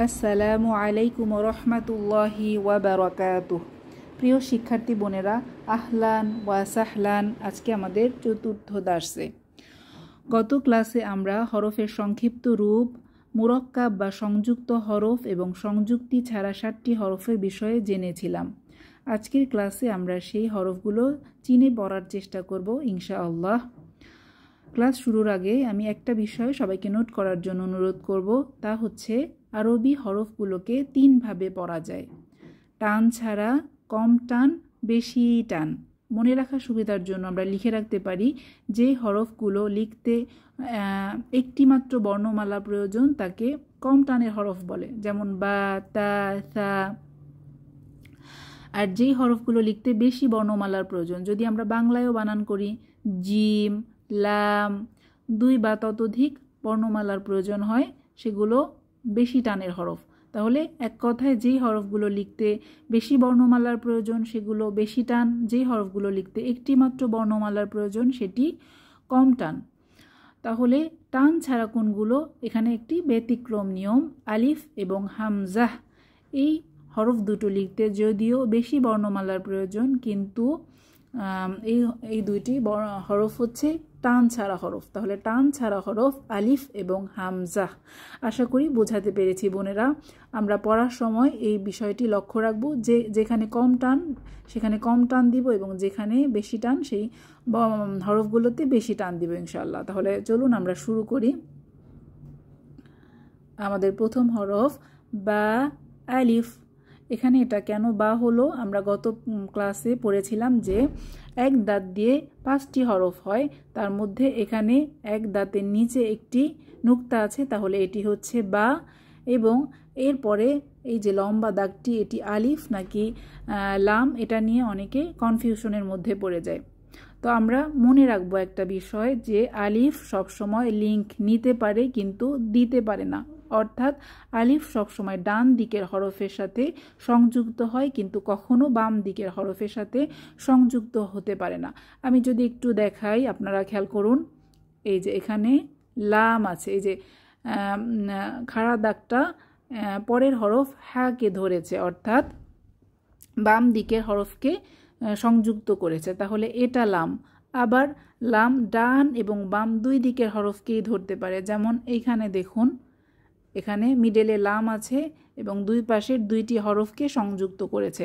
আসসালামু আলাইকুম রহমতুল্লাহি ওয়াবারাকাতুহ। প্রিয় শিক্ষার্থী বোনেরা, আহলান ওয়া সাহলান। আজকে আমাদের চতুর্থ দার্সে। গত ক্লাসে আমরা হরফের সংক্ষিপ্ত রূপ, মুরাক্কাব বা সংযুক্ত হরফ এবং সংযুক্তি ছাড়া 7টি হরফের বিষয়ে জেনেছিলাম। আজকের ক্লাসে আমরা সেই হরফগুলো চিনে পড়ার চেষ্টা করব ইনশাআল্লাহ। ক্লাস শুরুর আগে আমি একটা বিষয় সবাইকে নোট করার জন্য অনুরোধ করব, তা হচ্ছে আরবি হরফগুলোকে 3 ভাবে পড়া যায়: টান ছাড়া, কম টান, বেশি টান। মনে রাখার সুবিধার জন্য আমরা লিখে রাখতে পারি যে হরফগুলো লিখতে একটি মাত্র বর্ণমালা প্রয়োজন তাকে কম টানের হরফ বলে, যেমন বা, তা, সা। আর যেই হরফগুলো লিখতে বেশি বর্ণমালার প্রয়োজন, যদি আমরা বাংলায়ও বানান করি, জিম, লাম, 2 বা ততোধিক বর্ণমালার প্রয়োজন হয়, সেগুলো বেশি টানের হরফ। তাহলে এক কথায় যেই হরফগুলো লিখতে বেশি বর্ণমালার প্রয়োজন সেগুলো বেশি টান, যেই হরফগুলো লিখতে একটি মাত্র বর্ণমালার প্রয়োজন সেটি কম টান। তাহলে টান ছাড়া কোনগুলো? এখানে একটি ব্যতিক্রম নিয়ম, আলিফ এবং হামজাহ। এই হরফ দুটো লিখতে যদিও বেশি বর্ণমালার প্রয়োজন, কিন্তু এই দুইটি হরফ হচ্ছে টান ছাড়া হরফ। তাহলে টান ছাড়া হরফ আলিফ এবং হামজাহ। আশা করি বোঝাতে পেরেছি বোনেরা। আমরা পড়ার সময় এই বিষয়টি লক্ষ্য রাখব যে যেখানে কম টান সেখানে কম টান দিব, এবং যেখানে বেশি টান সেই হরফগুলোতে বেশি টান দিব ইনশাআল্লাহ। তাহলে চলুন আমরা শুরু করি। আমাদের প্রথম হরফ বা, আলিফ। এখানে এটা কেন বা হলো? আমরা গত ক্লাসে পড়েছিলাম যে এক দাঁত দিয়ে 5টি হরফ হয়, তার মধ্যে এখানে এক দাঁতের নিচে একটি নুক্তা আছে, তাহলে এটি হচ্ছে বা। এবং এরপরে এই যে লম্বা দাগটি, এটি আলিফ নাকি লাম, এটা নিয়ে অনেকে কনফিউশনের মধ্যে পড়ে যায়। তো আমরা মনে রাখবো একটা বিষয়, যে আলিফ সবসময় লিঙ্ক নিতে পারে কিন্তু দিতে পারে না। অর্থাৎ আলিফ সবসময় ডান দিকের হরফের সাথে সংযুক্ত হয়, কিন্তু কখনো বাম দিকের হরফের সাথে সংযুক্ত হতে পারে না। আমি যদি একটু দেখাই, আপনারা খেয়াল করুন। এই যে এখানে লাম আছে, এই যে খাড়া দাগটা পরের হরফ হ্যাকে ধরেছে, অর্থাৎ বাম দিকের হরফকে সংযুক্ত করেছে, তাহলে এটা লাম। আবার লাম ডান এবং বাম 2 দিকের হরফকেই ধরতে পারে, যেমন এইখানে দেখুন, এখানে মিডলে লাম আছে এবং 2 পাশের 2টি হরফকে সংযুক্ত করেছে।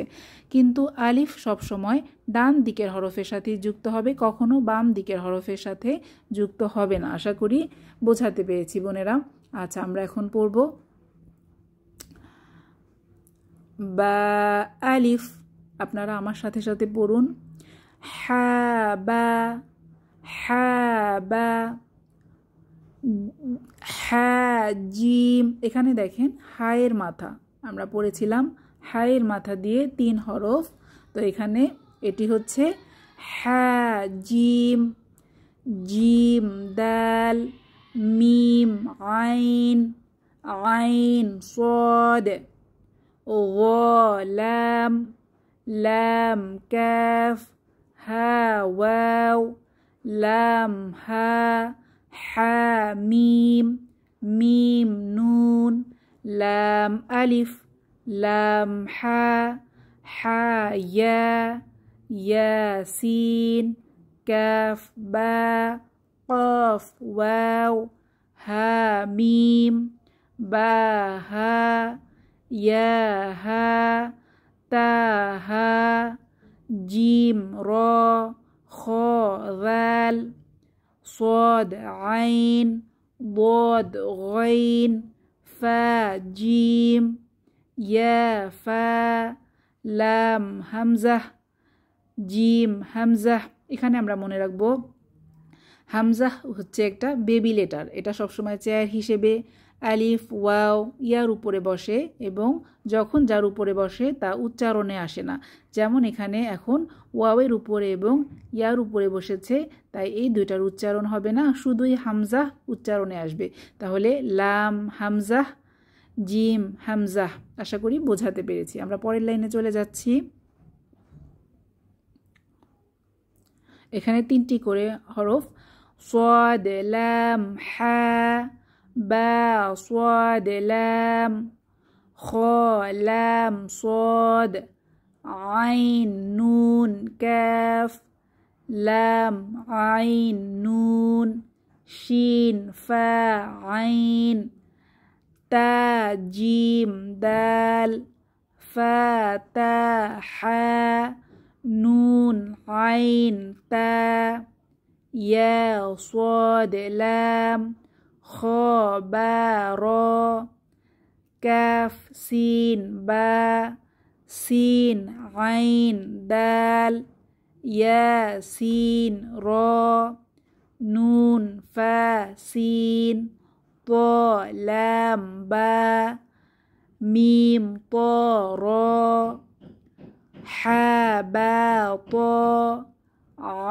কিন্তু আলিফ সবসময় ডান দিকের হরফের সাথে যুক্ত হবে, কখনো বাম দিকের হরফের সাথে যুক্ত হবে না। আশা করি বোঝাতে পেরেছি বোনেরা। আচ্ছা, আমরা এখন পড়ব বা, আলিফ। আপনারা আমার সাথে সাথে পড়ুন: হা বা, হা বা, হা জিম। এখানে দেখেন হায়ের মাথা, আমরা পড়েছিলাম হায়ের মাথা দিয়ে 3 হরফ। তো এখানে এটি হচ্ছে হা জিম, জিম দাল, মিম আইন, আইন সদ, লাম, লাম কাফ, হা ওয়াও, লাম হা, হা মিম, মিম নুন, লাম আলিফ, লাম হা, হা ইয়া, ইয়া সিন, কাফ বা, কফ ওয়াও, হা মিম, বা হা, ইয়া হা, তা হা, জিম র, খ যাল, صاد عين، ضاد غين، فا جيم، يا فا، লাম হামজাহ, জিম হামজাহ। এখানে আমরা মনে রাখবো হামজাহ হচ্ছে একটা বেবি লেটার। এটা সবসময় চেয়ার হিসেবে আলিফ ওয়াও ইয়ার উপরে বসে, এবং যখন যার উপরে বসে তা উচ্চারণে আসে না। যেমন এখানে এখন ওয়াওয়ের উপরে এবং ইয়ার উপরে বসেছে, তাই এই দুইটার উচ্চারণ হবে না, শুধুই হামজাহ উচ্চারণে আসবে। তাহলে লাম হামজাহ, জিম হামজাহ। আশা করি বোঝাতে পেরেছি। আমরা পরের লাইনে চলে যাচ্ছি। এখানে 3টি করে হরফ: صاد لام حا، বা صاد لام, খ লাম সদ আইন নুন কাফ লাম আইন নুন শিন ফা আইন তা জিম দাল ফা তা হা নুন আইন তা ইয়া صاد লাম খ বা র কাফ সিন বা সিন আইন দাল ইয়া সিন র নুন ফা সিন ত লাম বা মিম ত র হা বা ত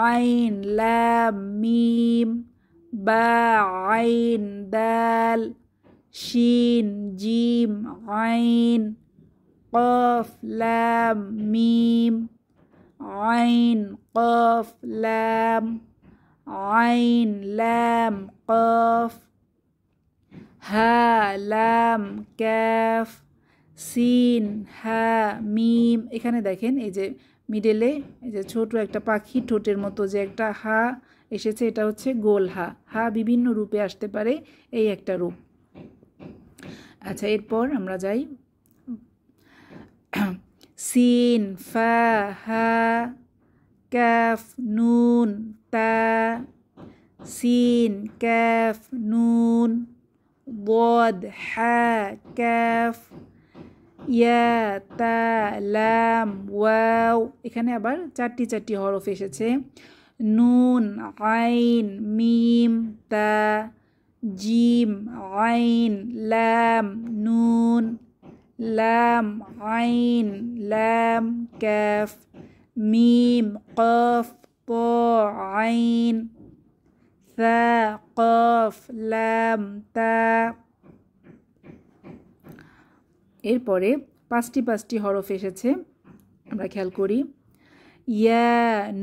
আইন লাম মিম বা আইন দাল শিন জিম আইন কফ লাম মিম আইন কফ লাম আইন লাম কফ হা লাম কাফ সিন হা মিম। এখানে দেখেন এই যে মিডলে এই যে ছোট একটা পাখি ঠোঁটের মতো যে একটা হা এসেছে, এটা হচ্ছে গোল হা। হা বিভিন্ন রূপে আসতে পারে, এই একটা রূপ। আচ্ছা, এরপর আমরা যাই সিন ফা হা কাফ নুন তা সিন কাফ নুন ضاد হা কাফ ইয়া তা লাম ওয়াও। এখানে আবার চারটি চারটি হরফ এসেছে। নুন আইন মিম তা জিম আইন লাম নুন লাম আইন লাম কাফ মিম কফ ত আইন তা কফ লাম তা। এরপরে পাঁচটি পাঁচটি হরফ এসেছে, আমরা খেয়াল করি। ইয়া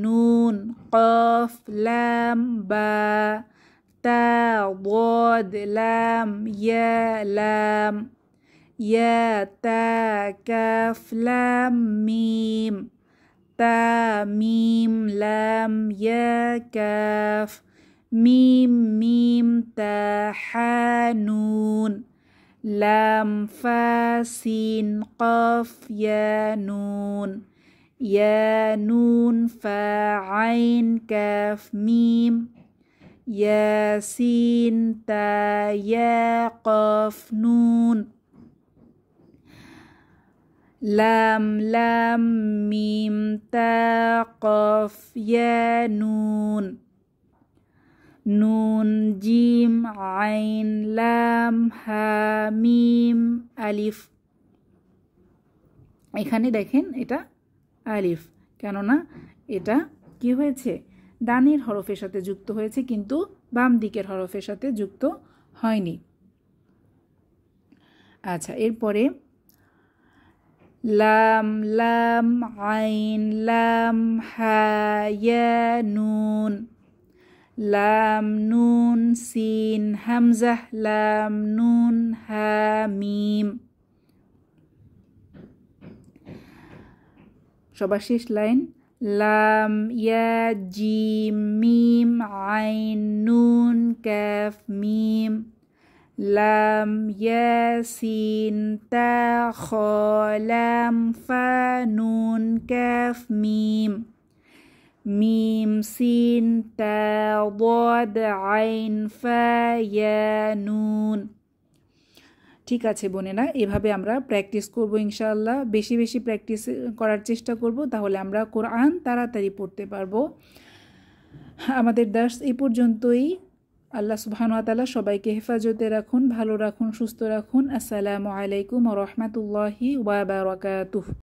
নুন কফ লাম বা তা ضاد লাম ইয়া লাম ইয়া তা কাফ লাম মিম তা মিম লাম ইয়া কাফ মিম মিম তা হা নুন লাম ফা সিন কফ ইয়া নুন ইয়া নুন ফা আইন কাফ মিম ইয়া সিন তা ইয়া কফ নুন লাম লাম মিম তা কফ ইয়া নুন নুন জিম আইন লাম হা মিম আলিফ। এখানে দেখেন এটা আলিফ, কেননা এটা কি হয়েছে, ডানের হরফের সাথে যুক্ত হয়েছে, কিন্তু বাম দিকের হরফের সাথে যুক্ত হয়নি। আচ্ছা, এরপরে লাম লাম আইন লাম হা ইয়া নুন লাম নুন সিন হামজাহ লাম নুন হা মিম। সবার শেষ লাইন লাম ইয়া জিম মিম আইন নুন কাফ মিম লাম ইয়া সিন তা খ লাম ফা নুন কাফ মিম মিম সিন তা ضاد আইন ফা ইয়া নুন। ঠিক আছে বোনেরা, এভাবে আমরা প্র্যাকটিস করব ইনশাআল্লাহ। বেশি বেশি প্র্যাকটিস করার চেষ্টা করব, তাহলে আমরা কোরআন তাড়াতাড়ি পড়তে পারবো। আমাদের দার্স এই পর্যন্তই। আল্লাহ সুবহানাহু ওয়া তাআলা সবাইকে হেফাজতে রাখুন, ভালো রাখুন, সুস্থ রাখুন। আসসালামু আলাইকুম ওয়া রাহমাতুল্লাহি ওয়া বারাকাতুহু।